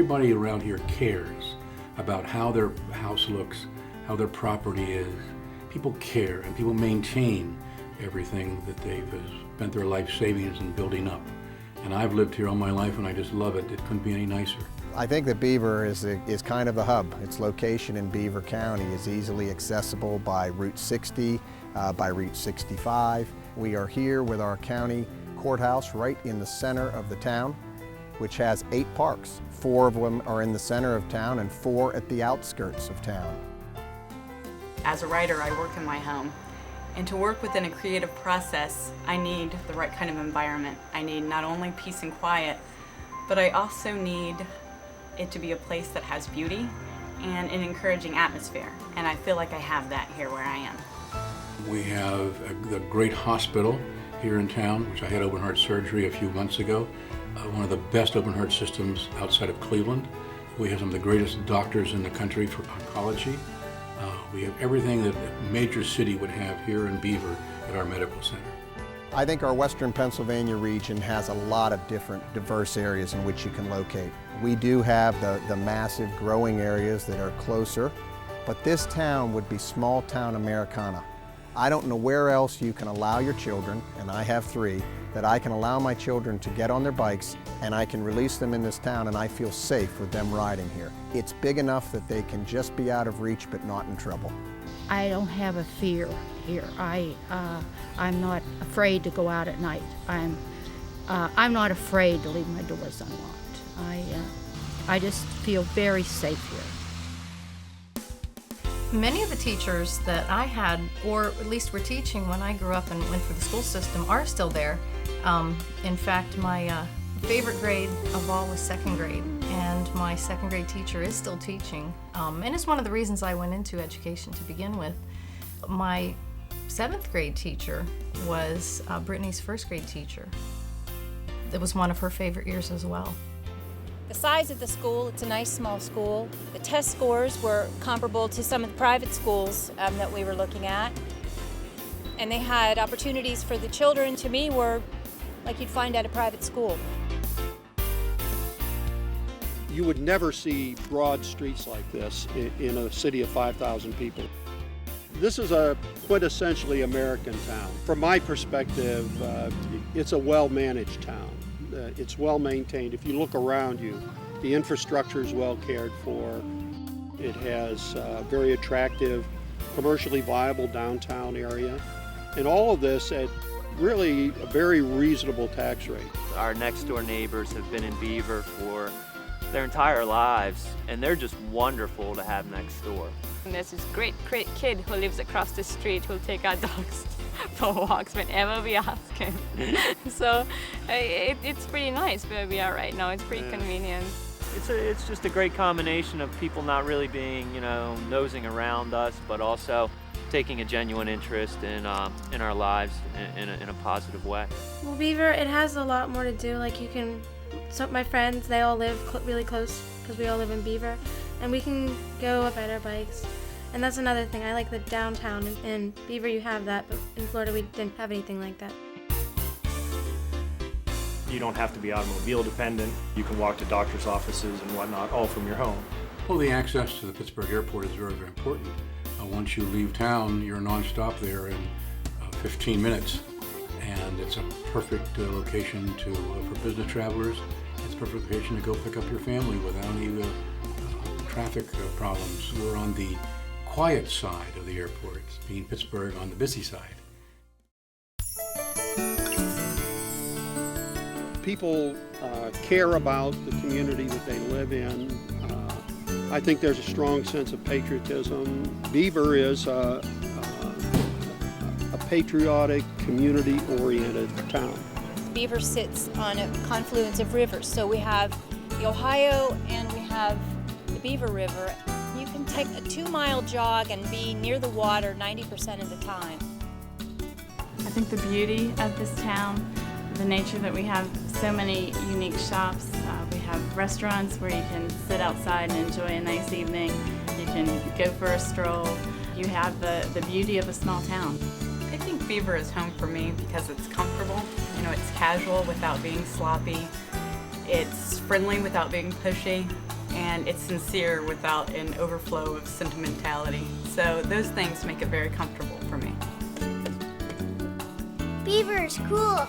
everybody around here cares about how their house looks, how their property is. People care and people maintain everything that they've spent their life savings and building up. And I've lived here all my life and I just love it. It couldn't be any nicer. I think that Beaver is kind of the hub. Its location in Beaver County is easily accessible by Route 60, by Route 65. We are here with our county courthouse right in the center of the town, which has 8 parks. 4 of them are in the center of town and 4 at the outskirts of town. As a writer, I work in my home. And to work within a creative process, I need the right kind of environment. I need not only peace and quiet, but I also need it to be a place that has beauty and an encouraging atmosphere. And I feel like I have that here where I am. We have a great hospital here in town, which I had open heart surgery a few months ago. One of the best open heart systems outside of Cleveland. We have some of the greatest doctors in the country for oncology. We have everything that a major city would have here in Beaver at our medical center. I think our Western Pennsylvania region has a lot of different diverse areas in which you can locate. We do have the massive growing areas that are closer, but this town would be small town Americana. I don't know where else you can allow your children, and I have 3, that I can allow my children to get on their bikes and I can release them in this town and I feel safe with them riding here. It's big enough that they can just be out of reach but not in trouble. I don't have a fear here. I'm not afraid to go out at night. I'm not afraid to leave my doors unlocked. I just feel very safe here. Many of the teachers that I had, or at least were teaching when I grew up and went through the school system, are still there. In fact, my favorite grade of all was 2nd grade, and my 2nd grade teacher is still teaching, and it's one of the reasons I went into education to begin with. My 7th grade teacher was Brittany's 1st grade teacher. It was one of her favorite years as well. The size of the school, it's a nice small school. The test scores were comparable to some of the private schools that we were looking at. And they had opportunities for the children, to me, were like you'd find at a private school. You would never see broad streets like this in a city of 5,000 people. This is a quintessentially American town. From my perspective, it's a well-managed town. It's well maintained. If you look around you, the infrastructure is well cared for. It has a very attractive, commercially viable downtown area. And all of this at really a very reasonable tax rate. Our next door neighbors have been in Beaver for their entire lives, and they're just wonderful to have next door. And there's this great kid who lives across the street who'll take our dogs for walks whenever we ask him. So it's pretty nice where we are right now. It's pretty convenient. It's just a great combination of people not really being, nosing around us, but also taking a genuine interest in our lives in a positive way. Well, Beaver, it has a lot more to do. Like so my friends, they all live really close because we all live in Beaver, and we can go up at our bikes. And that's another thing. I like the downtown. In Beaver, you have that, but in Florida, we didn't have anything like that. You don't have to be automobile dependent. You can walk to doctor's offices and whatnot, all from your home. Well, the access to the Pittsburgh airport is very, very important. Once you leave town, you're nonstop there in 15 minutes. And it's a perfect location for business travelers. It's a perfect location to go pick up your family without any traffic problems. We're on the quiet side of the airport, being Pittsburgh on the busy side. People care about the community that they live in. I think there's a strong sense of patriotism. Beaver is a patriotic, community-oriented town. Beaver sits on a confluence of rivers. So we have the Ohio and we have the Beaver River. You can take a 2-mile jog and be near the water 90% of the time. I think the beauty of this town, the nature that we have so many unique shops. We have restaurants where you can sit outside and enjoy a nice evening. You can go for a stroll. You have the beauty of a small town. I think Beaver is home for me because it's comfortable. It's casual without being sloppy. It's friendly without being pushy. and it's sincere without an overflow of sentimentality. So those things make it very comfortable for me. Beaver is cool.